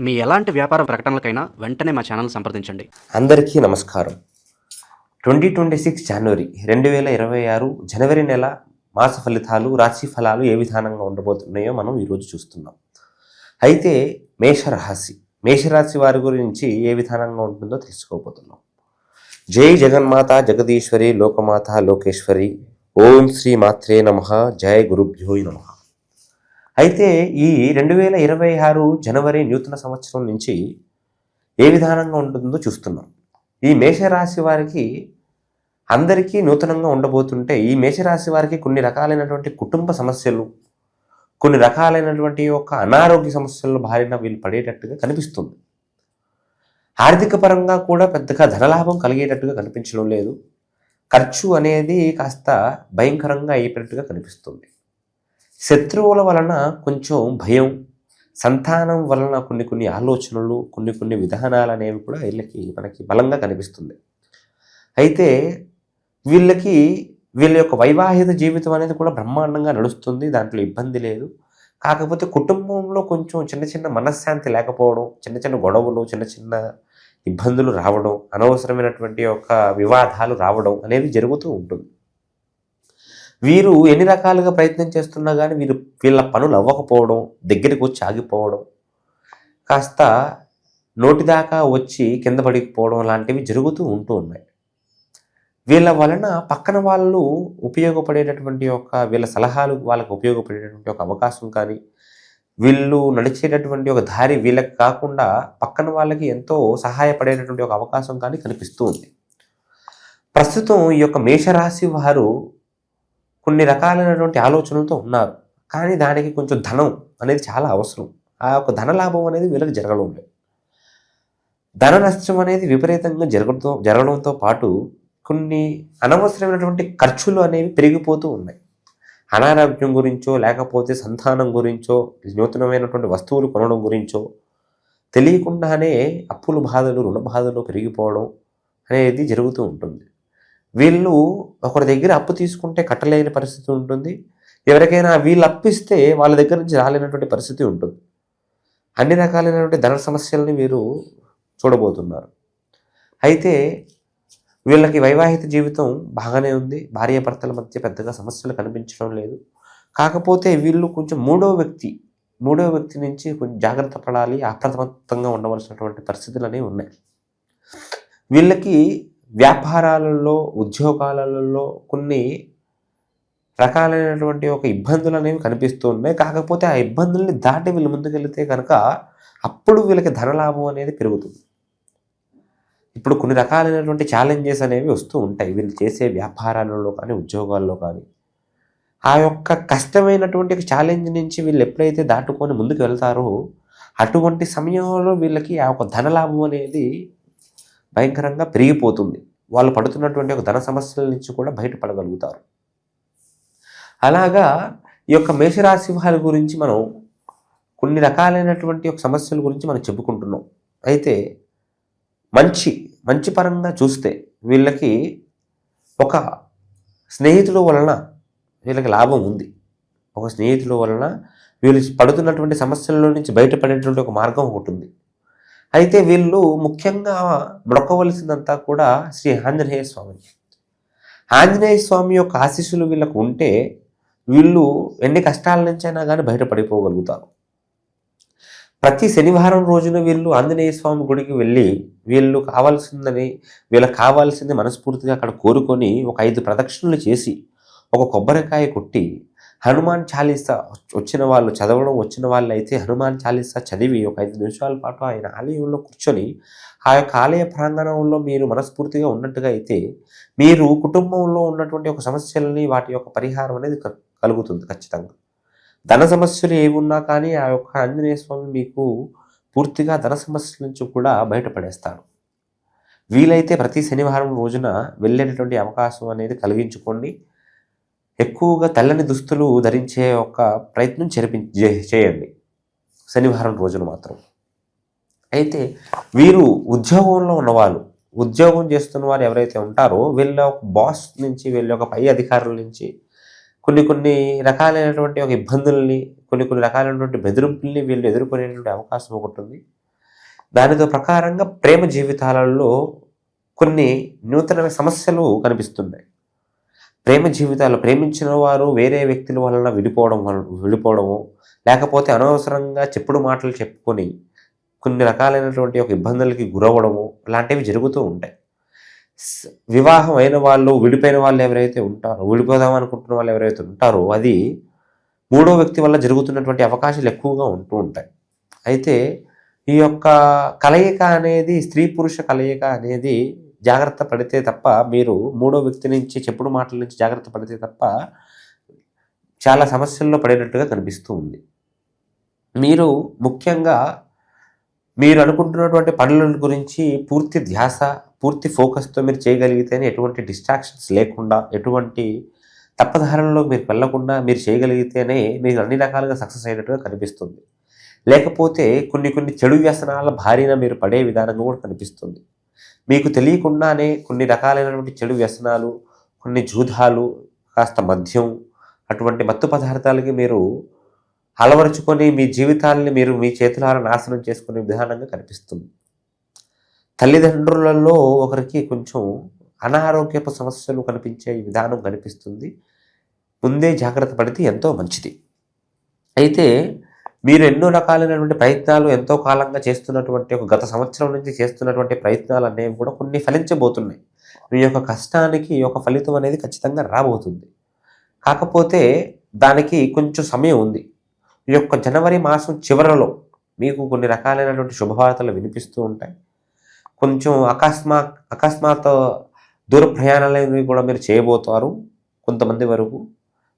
మీ ఎలాంటి వ్యాపార ప్రకటనలకైనా వెంటనే మా ఛానల్ సంప్రదించండి. అందరికీ నమస్కారం. 2026 జనవరి 2026 జనవరి నెల మాస ఫలితాలు, రాశి ఫలాలు ఏ విధానంగా ఉండబోతున్నాయో మనం ఈరోజు చూస్తున్నాం. అయితే మేషరాశి వారి గురించి ఏ విధానంగా ఉంటుందో తెలుసుకోబోతున్నాం. జై జగన్మాత జగదీశ్వరి లోకమాత లోకేశ్వరి ఓం శ్రీ మాత్రే నమః జయ గురుభ్యో నమః. అయితే ఈ 2026 జనవరి నూతన సంవత్సరం నుంచి ఏ విధానంగా ఉంటుందో చూస్తున్నాం. ఈ మేషరాశి వారికి అందరికీ నూతనంగా ఉండబోతుంటే ఈ మేషరాశి వారికి కొన్ని రకాలైనటువంటి కుటుంబ సమస్యలు, కొన్ని రకాలైనటువంటి అనారోగ్య సమస్యల బారిన వీళ్ళు పడేటట్టుగా కనిపిస్తుంది. ఆర్థిక పరంగా కూడా పెద్దగా ధనలాభం కలిగేటట్టుగా కనిపించడం లేదు. ఖర్చు అనేది కాస్త భయంకరంగా అయిపోయినట్టుగా కనిపిస్తుంది. శత్రువుల వలన కొంచెం భయం, సంతానం వలన కొన్ని ఆలోచనలు, కొన్ని విధానాలు అనేవి కూడా మనకి బలంగా కనిపిస్తుంది. అయితే వీళ్ళ యొక్క వైవాహిక జీవితం అనేది కూడా బ్రహ్మాండంగా నడుస్తుంది, దాంట్లో ఇబ్బంది లేదు. కాకపోతే కుటుంబంలో కొంచెం చిన్న మనశ్శాంతి లేకపోవడం, చిన్న గొడవలు, చిన్న ఇబ్బందులు రావడం, అనవసరమైనటువంటి వివాదాలు రావడం అనేది జరుగుతూ ఉంటుంది. వీరు ఎన్ని రకాలుగా ప్రయత్నం చేస్తున్నా కానీ వీళ్ళ పనులు అవ్వకపోవడం, దగ్గరికి వచ్చి ఆగిపోవడం, కాస్త నోటిదాకా వచ్చి కింద పడిపోవడం లాంటివి జరుగుతూ ఉంటూ ఉన్నాయి. వీళ్ళ వలన పక్కన వాళ్ళు ఉపయోగపడేటటువంటి వీళ్ళ సలహాలు వాళ్ళకు ఉపయోగపడేటటువంటి అవకాశం కానీ, వీళ్ళు నడిచేటటువంటి దారి వీళ్ళకి కాకుండా పక్కన వాళ్ళకి ఎంతో సహాయపడేటటువంటి అవకాశం కానీ కనిపిస్తూ ఉంది. ప్రస్తుతం ఈ మేషరాశి వారు కొన్ని రకాలైనటువంటి ఆలోచనలతో ఉన్నారు. కానీ దానికి కొంచెం ధనం అనేది చాలా అవసరం. ఆ ధన లాభం అనేది వీళ్ళకి జరగడం లేదు. ధన నష్టం అనేది విపరీతంగా జరగడంతో పాటు కొన్ని అనవసరమైనటువంటి ఖర్చులు అనేవి పెరిగిపోతూ ఉన్నాయి. అనారోగ్యం గురించో, లేకపోతే సంతానం గురించో, నూతనమైనటువంటి వస్తువులు కొనడం గురించో తెలియకుండానే అప్పుల బాధలు, రుణ బాధలు పెరిగిపోవడం అనేది జరుగుతూ ఉంటుంది. వీళ్ళు ఒకరి దగ్గర అప్పు తీసుకుంటే కట్టలేని పరిస్థితి ఉంటుంది. ఎవరికైనా వీళ్ళు అప్పిస్తే వాళ్ళ దగ్గర నుంచి రాలేనటువంటి పరిస్థితి ఉంటుంది. అన్ని రకాలైనటువంటి ధన సమస్యల్ని వీరు చూడబోతున్నారు. అయితే వీళ్ళకి వైవాహిక జీవితం బాగానే ఉంది. భార్యాభర్తల మధ్య పెద్దగా సమస్యలు కనిపించడం లేదు. కాకపోతే వీళ్ళు కొంచెం మూడో వ్యక్తి నుంచి కొంచెం జాగ్రత్త పడాలి, అప్రమత్తంగా ఉండవలసినటువంటి పరిస్థితులు అనేవి ఉన్నాయి. వీళ్ళకి వ్యాపారాలలో, ఉద్యోగాలలో కొన్ని రకాలైనటువంటి ఇబ్బందులు అనేవి కనిపిస్తూ ఉన్నాయి. కాకపోతే ఆ ఇబ్బందుల్ని దాటి వీళ్ళు ముందుకెళ్తే కనుక అప్పుడు వీళ్ళకి ధనలాభం అనేది పెరుగుతుంది. ఇప్పుడు కొన్ని రకాలైనటువంటి ఛాలెంజెస్ అనేవి వస్తూ ఉంటాయి వీళ్ళు చేసే వ్యాపారాలలో కానీ, ఉద్యోగాల్లో కానీ. ఆ కష్టమైనటువంటి ఛాలెంజ్ నుంచి వీళ్ళు ఎప్పుడైతే దాటుకొని ముందుకు వెళ్తారో అటువంటి సమయంలో వీళ్ళకి ఆ ధనలాభం అనేది భయంకరంగా పెరిగిపోతుంది. వాళ్ళు పడుతున్నటువంటి ధన సమస్యల నుంచి కూడా బయటపడగలుగుతారు. అలాగా ఈ మేషరాశి వారి గురించి మనం కొన్ని రకాలైనటువంటి సమస్యల గురించి మనం చెప్పుకుంటున్నాం. అయితే మంచి పరంగా చూస్తే వీళ్ళకి స్నేహితుల వలన వీళ్ళకి లాభం ఉంది. స్నేహితుల వలన వీళ్ళు పడుతున్నటువంటి సమస్యల నుంచి బయటపడేటువంటి మార్గం ఒకటి ఉంది. అయితే వీళ్ళు ముఖ్యంగా మొక్కవలసిందంతా కూడా శ్రీ ఆంజనేయ స్వామి యొక్క ఆశీస్సులు వీళ్ళకు ఉంటే వీళ్ళు ఎన్ని కష్టాల నుంచైనా కానీ బయటపడిపోగలుగుతారు. ప్రతి శనివారం రోజున వీళ్ళు ఆంజనేయ స్వామి గుడికి వెళ్ళి వీళ్ళకి కావాల్సింది మనస్ఫూర్తిగా అక్కడ కోరుకొని 5 ప్రదక్షిణలు చేసి కొబ్బరికాయ కొట్టి హనుమాన్ చాలీసా వచ్చిన వాళ్ళు అయితే హనుమాన్ చాలీసా చదివి 5 నిమిషాల పాటు ఆయన ఆలయంలో కూర్చొని ఆ ఆలయ ప్రాంగణంలో మీరు మనస్ఫూర్తిగా ఉన్నట్టుగా అయితే మీరు కుటుంబంలో ఉన్నటువంటి సమస్యలని వాటి పరిహారం అనేది కలుగుతుంది ఖచ్చితంగా. ధన సమస్యలు ఏమున్నా కానీ ఆ ఆంజనేయ స్వామి మీకు పూర్తిగా ధన సమస్యల నుంచి కూడా బయటపడేస్తారు. వీలైతే ప్రతి శనివారం రోజున వెళ్ళేటటువంటి అవకాశం అనేది కలిగించుకోండి. ఎక్కువగా తెల్లని దుస్తులు ధరించే ప్రయత్నం చేయండి శనివారం రోజున మాత్రం. అయితే వీరు ఉద్యోగం చేస్తున్న వారు ఎవరైతే ఉంటారో వీళ్ళ బాస్ నుంచి, వీళ్ళ పై అధికారుల నుంచి కొన్ని రకాలైనటువంటి ఇబ్బందుల్ని, కొన్ని రకాలైనటువంటి బెదిరింపుల్ని వీళ్ళు ఎదుర్కొనేటువంటి అవకాశం ఒకటి ఉంది. దానితో ప్రకారంగా ప్రేమ జీవితాలలో కొన్ని నూతన సమస్యలు కనిపిస్తున్నాయి. ప్రేమ జీవితాలు ప్రేమించిన వారు వేరే వ్యక్తుల వలన విడిపోవడము, లేకపోతే అనవసరంగా చెప్పుడు మాటలు చెప్పుకొని కొన్ని రకాలైనటువంటి ఒక ఇబ్బందులకి గురవ్వడము లాంటివి జరుగుతూ ఉంటాయి. వివాహం అయిన వాళ్ళు, విడిపోయిన వాళ్ళు ఎవరైతే ఉంటారో, విడిపోదాం అనుకుంటున్న వాళ్ళు ఎవరైతే ఉంటారో, అది మూడో వ్యక్తి వల్ల జరుగుతున్నటువంటి అవకాశాలు ఎక్కువగా ఉంటూ ఉంటాయి. అయితే ఈ యొక్క కలయిక అనేది, స్త్రీ పురుష కలయిక అనేది జాగ్రత్త పడితే తప్ప, మీరు మూడో వ్యక్తి నుంచి చెప్పుడు మాటల నుంచి జాగ్రత్త పడితే తప్ప చాలా సమస్యల్లో పడినట్టుగా కనిపిస్తూ ఉంది. మీరు ముఖ్యంగా మీరు అనుకుంటున్నటువంటి పనుల గురించి పూర్తి ధ్యాస, పూర్తి ఫోకస్తో మీరు చేయగలిగితేనే, ఎటువంటి డిస్ట్రాక్షన్స్ లేకుండా, ఎటువంటి తప్పదారుల్లో మీరు వెళ్ళకుండా మీరు చేయగలిగితేనే మీరు అన్ని రకాలుగా సక్సెస్ అయినట్టుగా కనిపిస్తుంది. లేకపోతే కొన్ని చెడు వ్యసనాల బారిన మీరు పడే విధానంగా కూడా కనిపిస్తుంది. మీకు తెలియకుండానే కొన్ని రకాలైనటువంటి చెడు వ్యసనాలు, కొన్ని జూదాలు, కాస్త మద్యం, అటువంటి మత్తు పదార్థాలకి మీరు అలవరుచుకొని మీ జీవితాలని మీరు మీ చేతులారా నాశనం చేసుకునే విధానంగా కనిపిస్తుంది. తల్లిదండ్రులలో ఒకరికి కొంచెం అనారోగ్యపు సమస్యలు కనిపించే విధానం కనిపిస్తుంది. ముందే జాగ్రత్త పడితే ఎంతో మంచిది. అయితే మీరు ఎన్నో రకాలైనటువంటి ప్రయత్నాలు ఎంతో కాలంగా చేస్తున్నటువంటి, ఒక గత సంవత్సరం నుంచి చేస్తున్నటువంటి ప్రయత్నాలు అనేవి కూడా కొన్ని ఫలించబోతున్నాయి. మీ యొక్క కష్టానికి ఒక ఫలితం అనేది ఖచ్చితంగా రాబోతుంది. కాకపోతే దానికి కొంచెం సమయం ఉంది. ఈ యొక్క జనవరి మాసం చివరలో మీకు కొన్ని రకాలైనటువంటి శుభవార్తలు వినిపిస్తూ ఉంటాయి. కొంచెం అకస్మాత్ దూర ప్రయాణాలు కూడా మీరు చేయబోతారు. కొంతమంది వరకు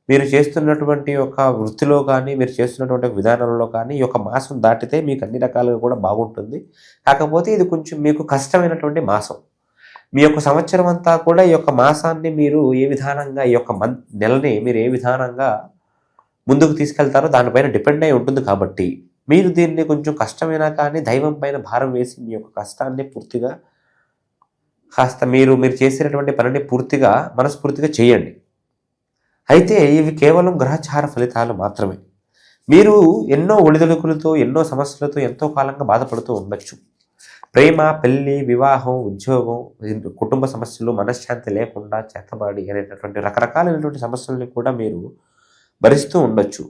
మీరు చేస్తున్నటువంటి ఒక వృత్తిలో కానీ, మీరు చేస్తున్నటువంటి విధానంలో కానీ ఈ యొక్క మాసం దాటితే మీకు అన్ని రకాలుగా కూడా బాగుంటుంది. కాకపోతే ఇది కొంచెం మీకు కష్టమైనటువంటి మాసం. మీ యొక్క సంవత్సరం అంతా కూడా ఈ యొక్క మాసాన్ని మీరు ఏ విధానంగా, ఈ యొక్క నెలని మీరు ఏ విధానంగా ముందుకు తీసుకెళ్తారో దానిపైన డిపెండ్ అయి ఉంటుంది. కాబట్టి మీరు దీన్ని కొంచెం కష్టమైనా కానీ దైవం పైన భారం వేసి మీ యొక్క కష్టాన్ని పూర్తిగా కాస్త మీరు చేసేటటువంటి పనిని పూర్తిగా మనస్ఫూర్తిగా చేయండి. అయితే ఇవి కేవలం గ్రహచార ఫలితాలు మాత్రమే. మీరు ఎన్నో ఒడిదుడుకులతో, ఎన్నో సమస్యలతో ఎంతో కాలంగా బాధపడుతూ ఉండొచ్చు. ప్రేమ, పెళ్లి, వివాహం, ఉద్యోగం, కుటుంబ సమస్యలు, మనశ్శాంతి లేకుండా చేతబడి అనేటటువంటి రకరకాలైనటువంటి సమస్యలని కూడా మీరు భరిస్తూ ఉండొచ్చు.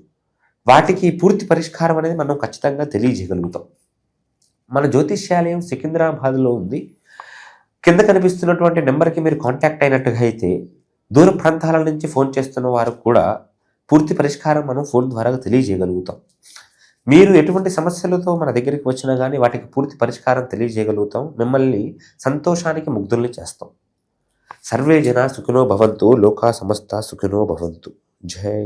వాటికి పూర్తి పరిష్కారం అనేది మనం ఖచ్చితంగా తెలియజేయగలుగుతాం. మన జ్యోతిష్యాలయం సికింద్రాబాద్లో ఉంది. కింద కనిపిస్తున్నటువంటి నెంబర్కి మీరు కాంటాక్ట్ అయినట్టుగా అయితే, దూర ప్రాంతాల నుంచి ఫోన్ చేస్తున్న వారు కూడా పూర్తి పరిష్కారం మనం ఫోన్ ద్వారా తెలియజేయగలుగుతాం. మీరు ఎటువంటి సమస్యలతో మన దగ్గరికి వచ్చినా కానీ వాటికి పూర్తి పరిష్కారం తెలియజేయగలుగుతాం. మిమ్మల్ని సంతోషానికి ముగ్ధుల్ని చేస్తాం. సర్వే జన సుఖినో భవంతు, లోకా సమస్త సుఖినో భవంతు. జై